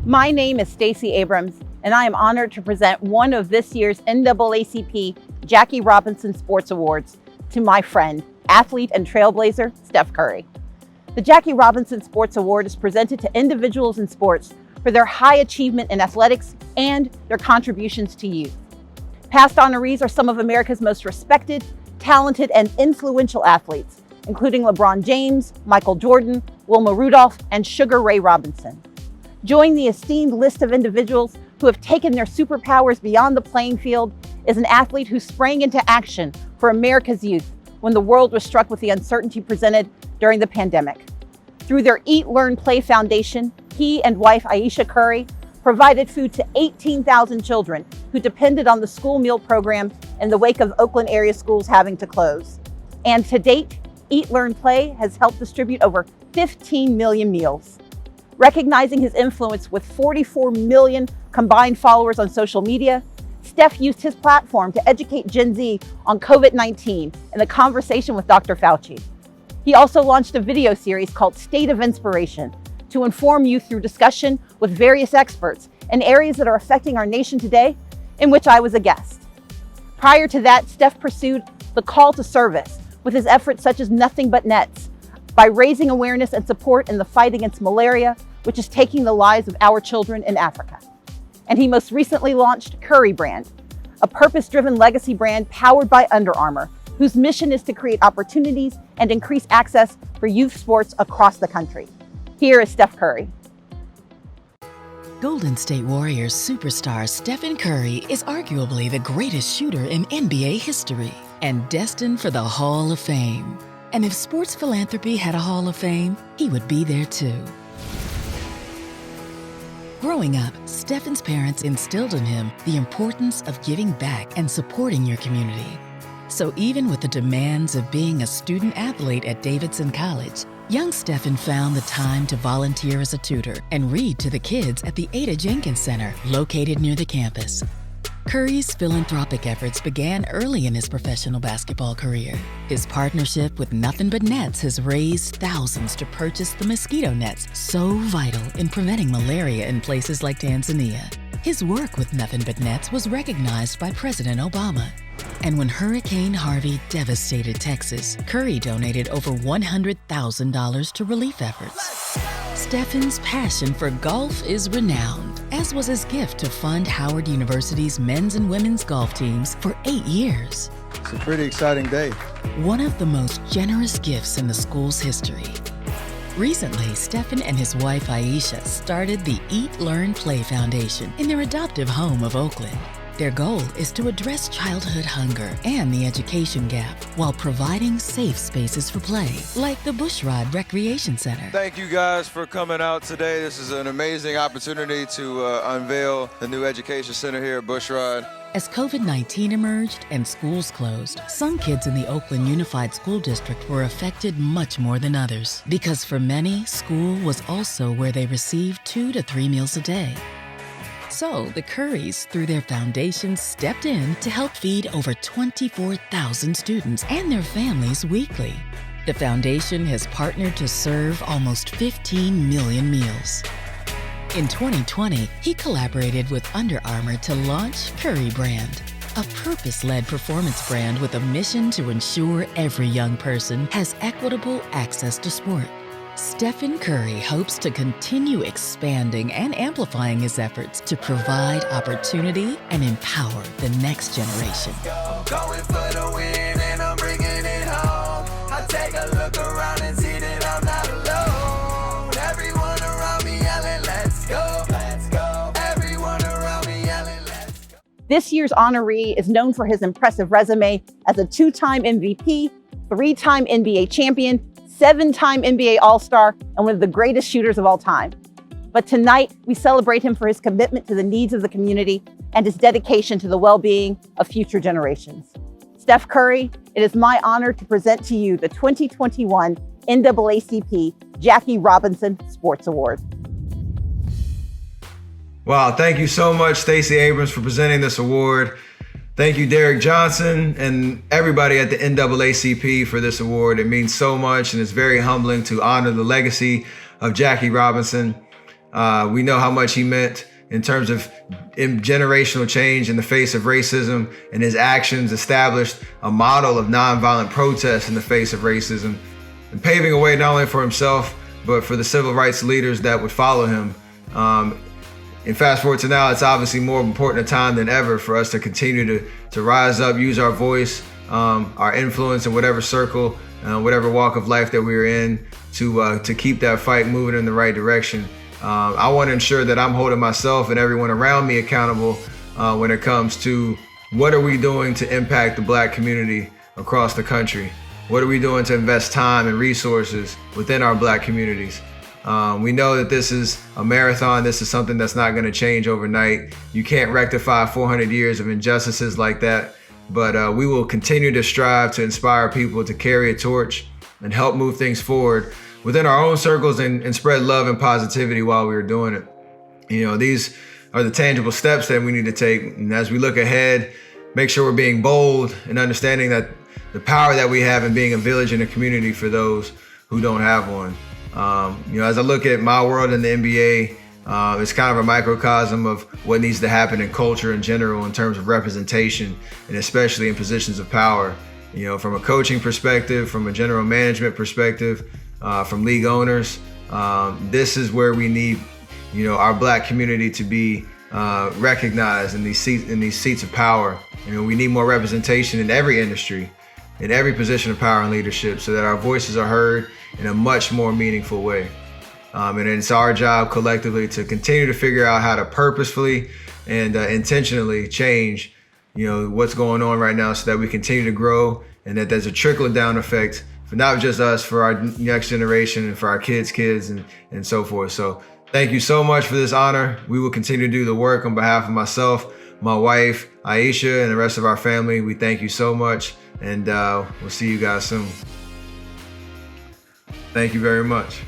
My name is Stacey Abrams, and I am honored to present one of this year's NAACP Jackie Robinson Sports Awards to my friend, athlete and trailblazer, Steph Curry. The Jackie Robinson Sports Award is presented to individuals in sports for their high achievement in athletics and their contributions to youth. Past honorees are some of America's most respected, talented, and influential athletes, including LeBron James, Michael Jordan, Wilma Rudolph, and Sugar Ray Robinson. Joining the esteemed list of individuals who have taken their superpowers beyond the playing field is an athlete who sprang into action for America's youth when the world was struck with the uncertainty presented during the pandemic. Through their Eat, Learn, Play Foundation, he and wife Aisha Curry provided food to 18,000 children who depended on the school meal program in the wake of Oakland area schools having to close. And to date, Eat, Learn, Play has helped distribute over 15 million meals. Recognizing his influence with 44 million combined followers on social media, Steph used his platform to educate Gen Z on COVID-19 in a conversation with Dr. Fauci. He also launched a video series called State of Inspiration to inform youth through discussion with various experts in areas that are affecting our nation today, in which I was a guest. Prior to that, Steph pursued the call to service with his efforts such as Nothing But Nets, by raising awareness and support in the fight against malaria, which is taking the lives of our children in Africa. And he most recently launched Curry Brand, a purpose-driven legacy brand powered by Under Armour, whose mission is to create opportunities and increase access for youth sports across the country. Here is Steph Curry. Golden State Warriors superstar Stephen Curry is arguably the greatest shooter in NBA history and destined for the Hall of Fame. And if sports philanthropy had a Hall of Fame, he would be there too. Growing up, Stephen's parents instilled in him the importance of giving back and supporting your community. So even with the demands of being a student athlete at Davidson College, young Stephen found the time to volunteer as a tutor and read to the kids at the Ada Jenkins Center, located near the campus. Curry's philanthropic efforts began early in his professional basketball career. His partnership with Nothing But Nets has raised thousands to purchase the mosquito nets so vital in preventing malaria in places like Tanzania. His work with Nothing But Nets was recognized by President Obama. And when Hurricane Harvey devastated Texas, Curry donated over $100,000 to relief efforts. Stephen's passion for golf is renowned, as was his gift to fund Howard University's men's and women's golf teams for 8 years. It's a pretty exciting day. One of the most generous gifts in the school's history. Recently, Stephen and his wife Aisha started the Eat, Learn, Play Foundation in their adoptive home of Oakland. Their goal is to address childhood hunger and the education gap while providing safe spaces for play, like the Bushrod Recreation Center. Thank you guys for coming out today. This is an amazing opportunity to unveil the new education center here at Bushrod. As COVID-19 emerged and schools closed, some kids in the Oakland Unified School District were affected much more than others, because for many, school was also where they received 2 to 3 meals a day. So the Currys, through their foundation, stepped in to help feed over 24,000 students and their families weekly. The foundation has partnered to serve almost 15 million meals. In 2020, he collaborated with Under Armour to launch Curry Brand, a purpose-led performance brand with a mission to ensure every young person has equitable access to sport. Stephen Curry hopes to continue expanding and amplifying his efforts to provide opportunity and empower the next generation. I'm going for the win and I'm bringing it home. I take a look around and see that I'm not alone. Everyone around me yelling, let's go, let's go. Everyone around me yelling, let's go. This year's honoree is known for his impressive resume as a 2-time MVP, 3-time NBA champion, 7-time NBA All-Star, and one of the greatest shooters of all time. But tonight, we celebrate him for his commitment to the needs of the community and his dedication to the well-being of future generations. Steph Curry, it is my honor to present to you the 2021 NAACP Jackie Robinson Sports Award. Wow, thank you so much, Stacey Abrams, for presenting this award. Thank you, Derek Johnson, and everybody at the NAACP for this award. It means so much, and it's very humbling to honor the legacy of Jackie Robinson. We know how much he meant in terms of generational change in the face of racism, and his actions established a model of nonviolent protest in the face of racism, and paving a way not only for himself, but for the civil rights leaders that would follow him. And fast forward to now, it's obviously more important a time than ever for us to continue to rise up, use our voice, our influence in whatever circle, whatever walk of life that we're in, to keep that fight moving in the right direction. I want to ensure that I'm holding myself and everyone around me accountable when it comes to what are we doing to impact the Black community across the country? What are we doing to invest time and resources within our Black communities? We know that this is a marathon. This is something that's not going to change overnight. You can't rectify 400 years of injustices like that, but we will continue to strive to inspire people to carry a torch and help move things forward within our own circles and spread love and positivity while we are doing it. You know, these are the tangible steps that we need to take. And as we look ahead, make sure we're being bold and understanding that the power that we have in being a village and a community for those who don't have one. You know, as I look at my world in the NBA, it's kind of a microcosm of what needs to happen in culture in general in terms of representation, and especially in positions of power. You know, from a coaching perspective, from a general management perspective, from league owners, this is where we need, you know, our Black community to be recognized in these seats of power. You know, we need more representation in every industry, in every position of power and leadership, so that our voices are heard in a much more meaningful way. And it's our job collectively to continue to figure out how to purposefully and intentionally change, you know, what's going on right now, so that we continue to grow and that there's a trickle down effect for not just us, for our next generation and for our kids' and so forth. So thank you so much for this honor. We will continue to do the work on behalf of myself, my wife, Aisha, and the rest of our family. We thank you so much, and we'll see you guys soon. Thank you very much.